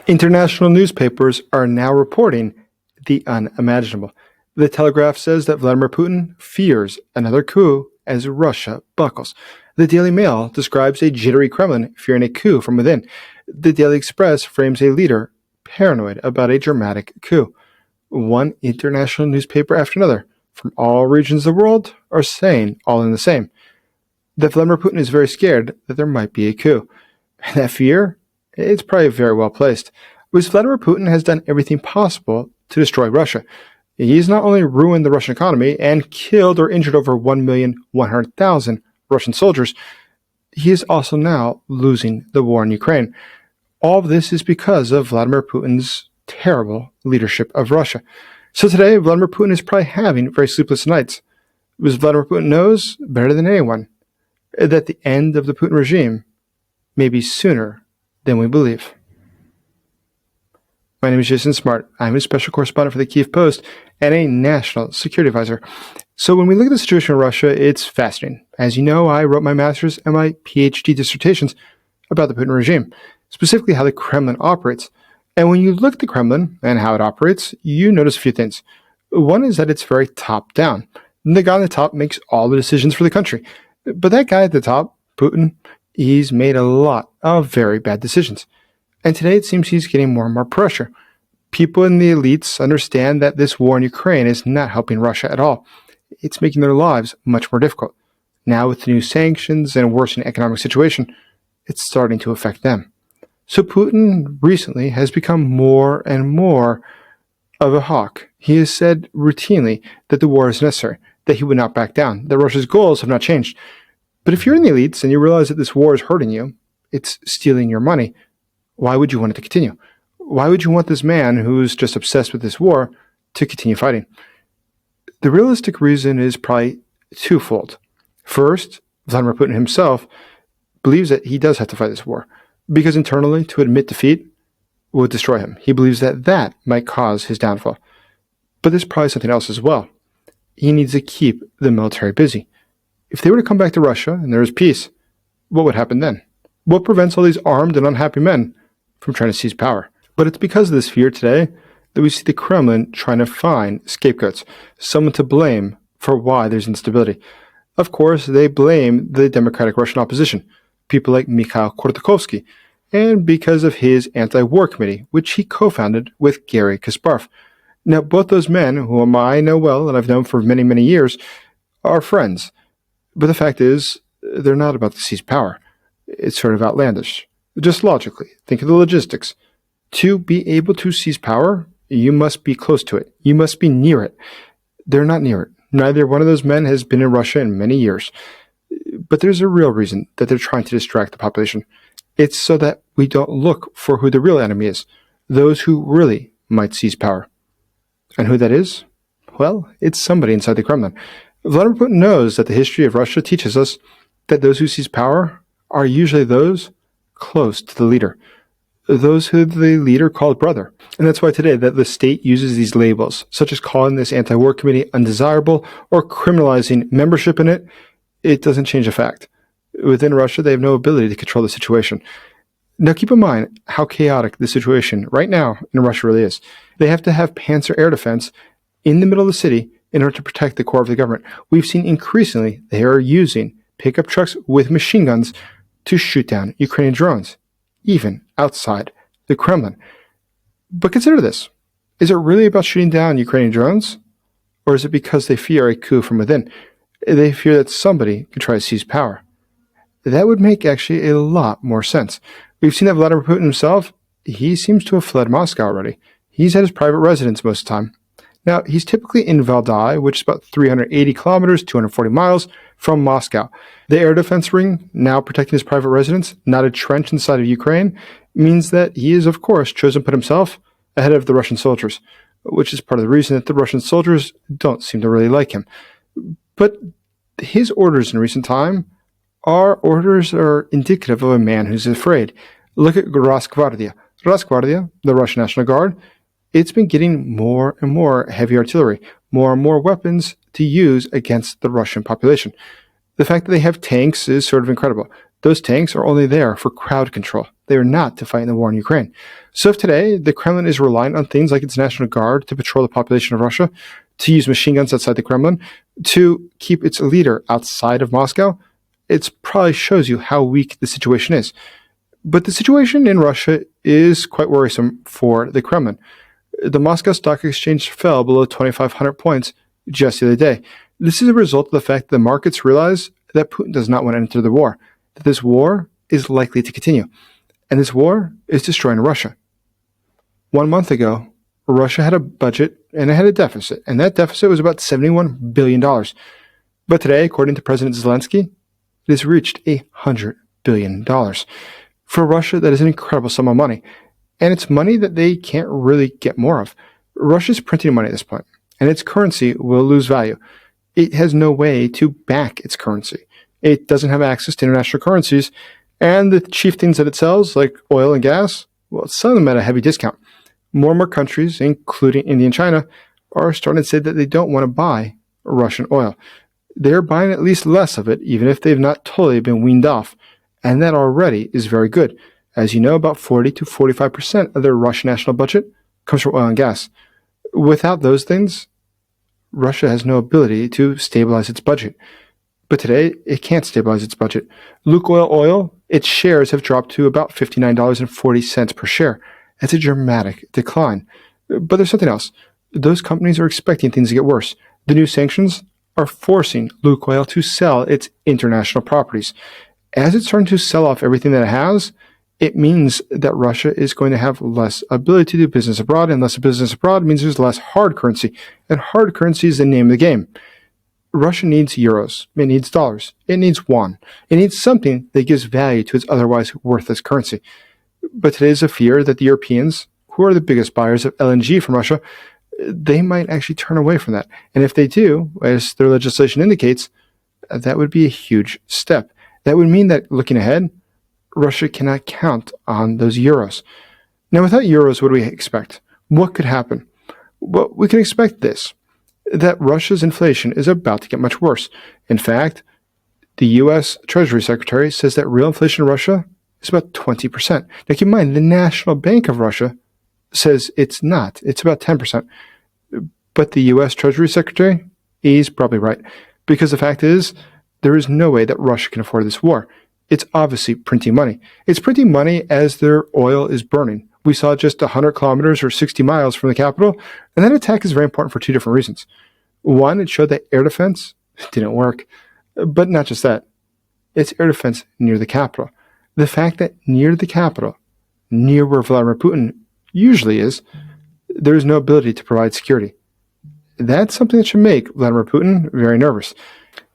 International newspapers are now reporting the unimaginable. The Telegraph says that Vladimir Putin fears another coup as Russia buckles. The Daily Mail describes a jittery Kremlin fearing a coup from within. The Daily Express frames a leader paranoid about a dramatic coup. One international newspaper after another from all regions of the world are saying all in the same, that Vladimir Putin is very scared that there might be a coup. And that fear, it's probably very well placed, because Vladimir Putin has done everything possible to destroy Russia. He's not only ruined the Russian economy and killed or injured over 1,100,000 Russian soldiers, he is also now losing the war in Ukraine. All of this is because of Vladimir Putin's terrible leadership of Russia. So today, Vladimir Putin is probably having very sleepless nights, because Vladimir Putin knows better than anyone that the end of the Putin regime may be sooner than we believe. My name is Jason Smart. I'm a special correspondent for the Kyiv Post and a national security advisor. So when we look at the situation in Russia, it's fascinating. As you know, I wrote my master's and my PhD dissertations about the Putin regime, specifically how the Kremlin operates. And when you look at the Kremlin and how it operates, you notice a few things. One is that it's very top-down. The guy on the top makes all the decisions for the country. But that guy at the top, Putin, he's made a lot of very bad decisions. And today it seems he's getting more and more pressure. People in the elites understand that this war in Ukraine is not helping Russia at all. It's making their lives much more difficult. Now with the new sanctions and worsening economic situation, it's starting to affect them. So Putin recently has become more and more of a hawk. He has said routinely that the war is necessary, that he would not back down, that Russia's goals have not changed. But if you're in the elites and you realize that this war is hurting you, it's stealing your money, why would you want it to continue? Why would you want this man who's just obsessed with this war to continue fighting? The realistic reason is probably twofold. First, Vladimir Putin himself believes that he does have to fight this war, because internally, to admit defeat would destroy him. He believes that that might cause his downfall. But there's probably something else as well. He needs to keep the military busy. If they were to come back to Russia and there was peace, what would happen then? What prevents all these armed and unhappy men from trying to seize power? But it's because of this fear today that we see the Kremlin trying to find scapegoats, someone to blame for why there's instability. Of course, they blame the democratic Russian opposition, people like Mikhail Khodorkovsky, and because of his anti-war committee, which he co-founded with Garry Kasparov. Now, both those men, whom I know well and I've known for many, many years, are friends. But the fact is, they're not about to seize power. It's sort of outlandish. Just logically, think of the logistics. To be able to seize power, you must be close to it. You must be near it. They're not near it. Neither one of those men has been in Russia in many years. But there's a real reason that they're trying to distract the population. It's so that we don't look for who the real enemy is, those who really might seize power. And who that is? Well, it's somebody inside the Kremlin. Vladimir Putin knows that the history of Russia teaches us that those who seize power are usually those close to the leader, those who the leader called brother. And that's why today that the state uses these labels, such as calling this anti-war committee undesirable or criminalizing membership in it. It doesn't change the fact. Within Russia, they have no ability to control the situation. Now keep in mind how chaotic the situation right now in Russia really is. They have to have Panzer air defense in the middle of the city in order to protect the core of the government. We've seen increasingly they are using pickup trucks with machine guns to shoot down Ukrainian drones, even outside the Kremlin. But consider this. Is it really about shooting down Ukrainian drones? Or is it because they fear a coup from within? They fear that somebody could try to seize power. That would make actually a lot more sense. We've seen that Vladimir Putin himself, he seems to have fled Moscow already. He's at his private residence most of the time. Now, he's typically in Valdai, which is about 380 kilometers, 240 miles from Moscow. The air defense ring, now protecting his private residence, not a trench inside of Ukraine, means that he is, of course, chosen to put himself ahead of the Russian soldiers, which is part of the reason that the Russian soldiers don't seem to really like him. But his orders in recent time are indicative of a man who's afraid. Look at Rosgvardia. Rosgvardia, the Russian National Guard, it's been getting more and more heavy artillery, more and more weapons to use against the Russian population. The fact that they have tanks is sort of incredible. Those tanks are only there for crowd control. They are not to fight in the war in Ukraine. So if today the Kremlin is reliant on things like its National Guard to patrol the population of Russia, to use machine guns outside the Kremlin, to keep its leader outside of Moscow, it probably shows you how weak the situation is. But the situation in Russia is quite worrisome for the Kremlin. The Moscow Stock Exchange fell below 2,500 points just the other day. This is a result of the fact that the markets realize that Putin does not want to enter the war, that this war is likely to continue, and this war is destroying Russia. 1 month ago, Russia had a budget and it had a deficit, and that deficit was about $71 billion. But today, according to President Zelensky, it has reached $100 billion. For Russia, that is an incredible sum of money, and it's money that they can't really get more of. Russia's printing money at this point, and its currency will lose value. It has no way to back its currency. It doesn't have access to international currencies, and the chief things that it sells, like oil and gas, well, it's selling them at a heavy discount. More and more countries, including India and China, are starting to say that they don't want to buy Russian oil. They're buying at least less of it, even if they've not totally been weaned off. And that already is very good. As you know, about 40 to 45% of their Russian national budget comes from oil and gas. Without those things, Russia has no ability to stabilize its budget. But today, it can't stabilize its budget. Lukoil oil, its shares have dropped to about $59.40 per share. That's a dramatic decline. But there's something else. Those companies are expecting things to get worse. The new sanctions are forcing Lukoil to sell its international properties. As it's starting to sell off everything that it has, it means that Russia is going to have less ability to do business abroad, and less business abroad means there's less hard currency. And hard currency is the name of the game. Russia needs euros. It needs dollars. It needs yuan. It needs something that gives value to its otherwise worthless currency. But today is a fear that the Europeans, who are the biggest buyers of LNG from Russia, they might actually turn away from that. And if they do, as their legislation indicates, that would be a huge step. That would mean that looking ahead, Russia cannot count on those euros. Now, without euros, what do we expect? What could happen? Well, we can expect this, that Russia's inflation is about to get much worse. In fact, the U.S. Treasury Secretary says that real inflation in Russia is about 20%. Now, keep in mind, the National Bank of Russia says it's not. It's about 10%. But the U.S. Treasury Secretary, he's probably right. Because the fact is, there is no way that Russia can afford this war. It's obviously printing money. It's printing money as their oil is burning. We saw just 100 kilometers or 60 miles from the capital, and that attack is very important for two different reasons. One, it showed that air defense didn't work. But not just that. It's air defense near the capital. The fact that near the capital, near where Vladimir Putin usually is, there is no ability to provide security. That's something that should make Vladimir Putin very nervous.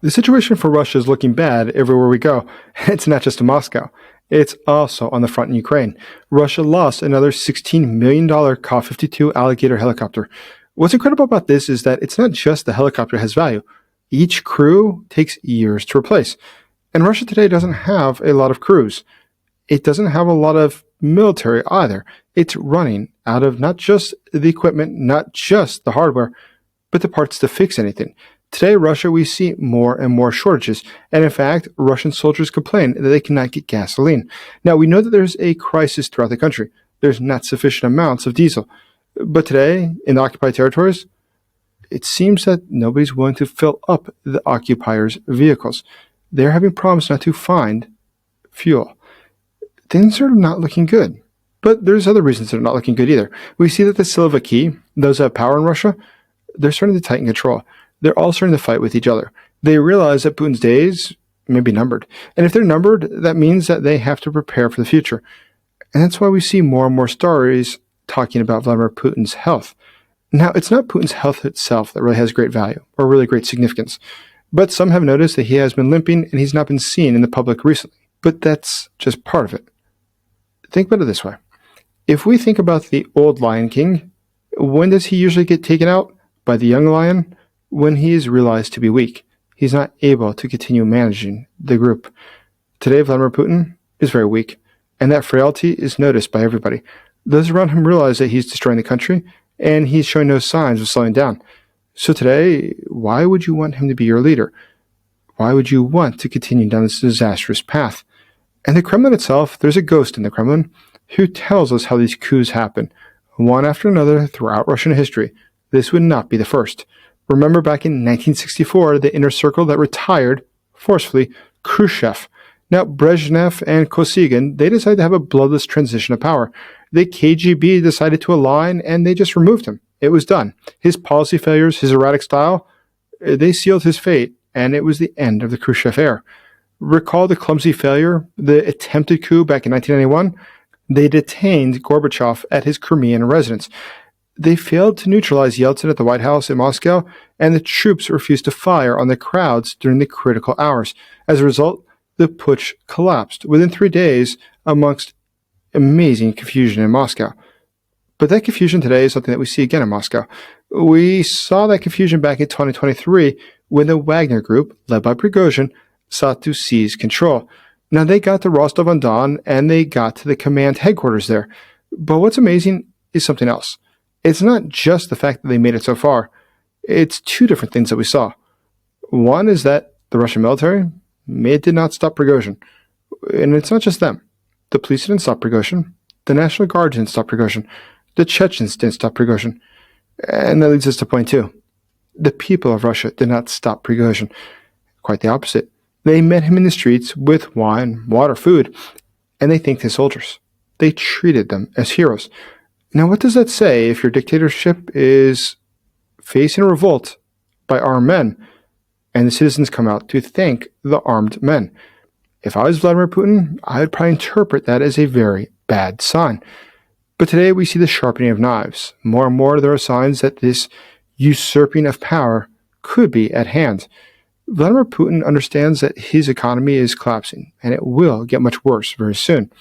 The situation for Russia is looking bad everywhere we go. It's not just in Moscow. It's also on the front in Ukraine. Russia lost another $16 million Ka-52 Alligator helicopter. What's incredible about this is that it's not just the helicopter that has value. Each crew takes years to replace. And Russia today doesn't have a lot of crews. It doesn't have a lot of military either. It's running out of not just the equipment, not just the hardware, but the parts to fix anything. Today, Russia, we see more and more shortages. And in fact, Russian soldiers complain that they cannot get gasoline. Now, we know that there's a crisis throughout the country. There's not sufficient amounts of diesel. But today, in the occupied territories, it seems that nobody's willing to fill up the occupiers' vehicles. They're having problems not to find fuel. Things are not looking good. But there's other reasons they're not looking good either. We see that the Siloviki, those that have power in Russia, they're starting to tighten control. They're all starting to fight with each other. They realize that Putin's days may be numbered. And if they're numbered, that means that they have to prepare for the future. And that's why we see more and more stories talking about Vladimir Putin's health. Now, it's not Putin's health itself that really has great value or really great significance. But some have noticed that he has been limping and he's not been seen in the public recently. But that's just part of it. Think about it this way. If we think about the old Lion King, when does he usually get taken out? By the young lion? When he is realized to be weak. He's not able to continue managing the group. Today, Vladimir Putin is very weak, and that frailty is noticed by everybody. Those around him realize that he's destroying the country, and he's showing no signs of slowing down. So today, why would you want him to be your leader? Why would you want to continue down this disastrous path? And the Kremlin itself, there's a ghost in the Kremlin who tells us how these coups happen, one after another throughout Russian history. This would not be the first. Remember back in 1964, the inner circle that retired, forcefully, Khrushchev. Now, Brezhnev and Kosygin, they decided to have a bloodless transition of power. The KGB decided to align, and they just removed him. It was done. His policy failures, his erratic style, they sealed his fate, and it was the end of the Khrushchev era. Recall the clumsy failure, the attempted coup back in 1991? They detained Gorbachev at his Crimean residence. They failed to neutralize Yeltsin at the White House in Moscow, and the troops refused to fire on the crowds during the critical hours. As a result, the putsch collapsed within 3 days amongst amazing confusion in Moscow. But that confusion today is something that we see again in Moscow. We saw that confusion back in 2023 when the Wagner Group, led by Prigozhin, sought to seize control. Now, they got to Rostov-on-Don, and they got to the command headquarters there. But what's amazing is something else. It's not just the fact that they made it so far. It's two different things that we saw. One is that the Russian military, it did not stop Prigozhin. And it's not just them. The police didn't stop Prigozhin. The National Guard didn't stop Prigozhin. The Chechens didn't stop Prigozhin. And that leads us to point two. The people of Russia did not stop Prigozhin. Quite the opposite. They met him in the streets with wine, water, food, and they thanked his soldiers. They treated them as heroes. Now, what does that say if your dictatorship is facing a revolt by armed men, and the citizens come out to thank the armed men? If I was Vladimir Putin, I would probably interpret that as a very bad sign. But today we see the sharpening of knives. More and more there are signs that this usurping of power could be at hand. Vladimir Putin understands that his economy is collapsing, and it will get much worse very soon.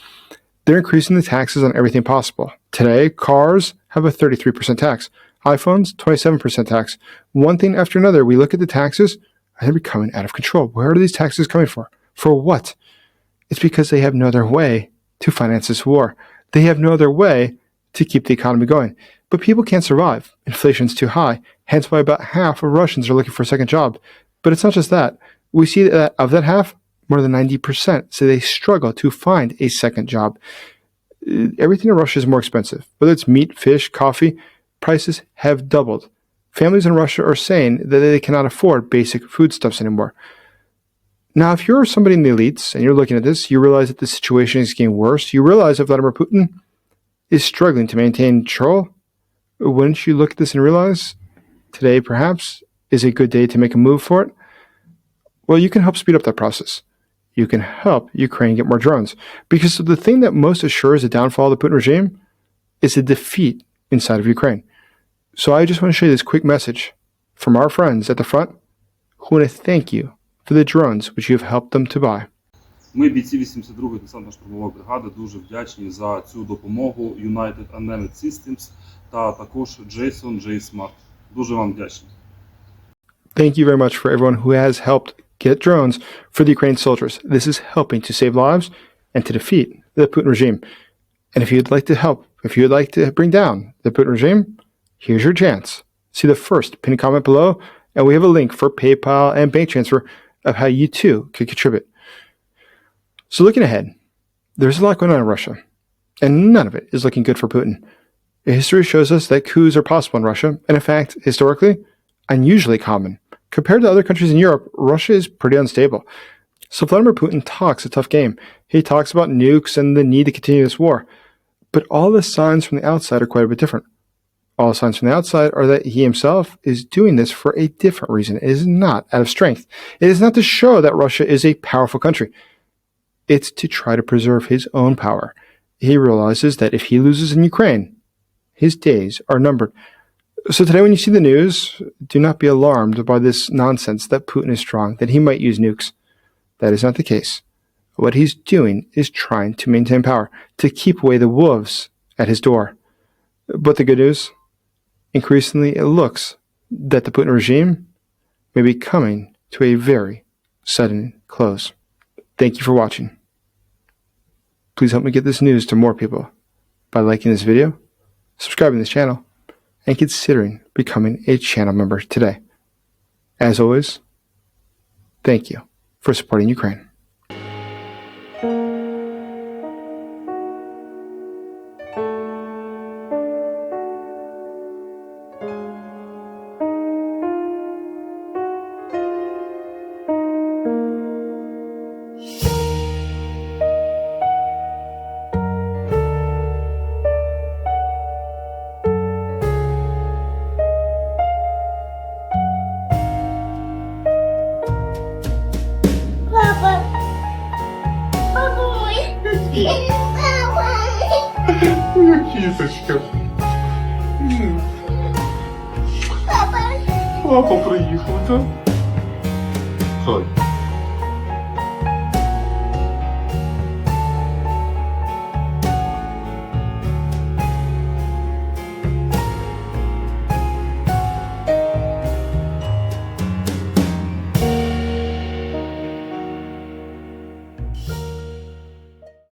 They're increasing the taxes on everything possible. Today, cars have a 33% tax. iPhones, 27% tax. One thing after another, we look at the taxes, and they're becoming out of control. Where are these taxes coming from? For what? It's because they have no other way to finance this war. They have no other way to keep the economy going. But people can't survive. Inflation's too high, hence why about half of Russians are looking for a second job. But it's not just that. We see that of that half, more than 90% say they struggle to find a second job. Everything in Russia is more expensive. Whether it's meat, fish, coffee, prices have doubled. Families in Russia are saying that they cannot afford basic foodstuffs anymore. Now, if you're somebody in the elites and you're looking at this, you realize that the situation is getting worse. You realize that Vladimir Putin is struggling to maintain control. Wouldn't you look at this and realize today, perhaps, is a good day to make a move for it? Well, you can help speed up that process. You can help Ukraine get more drones. Because the thing that most assures the downfall of the Putin regime is a defeat inside of Ukraine. So I just want to show you this quick message from our friends at the front who want to thank you for the drones which you have helped them to buy. Ми, бійці 82-ї десантно-штурмової бригади, дуже вдячні за цю допомогу United Unmanned Systems та також Jason J. Smart. Дуже вам вдячні. Thank you very much for everyone who has helped get drones for the Ukrainian soldiers. This is helping to save lives and to defeat the Putin regime. And if you'd like to help, if you'd like to bring down the Putin regime, here's your chance. See the first pinned comment below, and we have a link for PayPal and bank transfer of how you too could contribute. So looking ahead, there's a lot going on in Russia, and none of it is looking good for Putin. History shows us that coups are possible in Russia, and in fact, historically, unusually common. Compared to other countries in Europe, Russia is pretty unstable. So Vladimir Putin talks a tough game. He talks about nukes and the need to continue this war. But all the signs from the outside are quite a bit different. All the signs from the outside are that he himself is doing this for a different reason. It is not out of strength. It is not to show that Russia is a powerful country. It's to try to preserve his own power. He realizes that if he loses in Ukraine, his days are numbered. So today when you see the news, do not be alarmed by this nonsense that Putin is strong, that he might use nukes. That is not the case. What he's doing is trying to maintain power, to keep away the wolves at his door. But the good news, increasingly it looks that the Putin regime may be coming to a very sudden close. Thank you for watching. Please help me get this news to more people by liking this video, subscribing to this channel, and considering becoming a channel member today. As always, thank you for supporting Ukraine. Квіточка. Папа приїхав, так? Хай.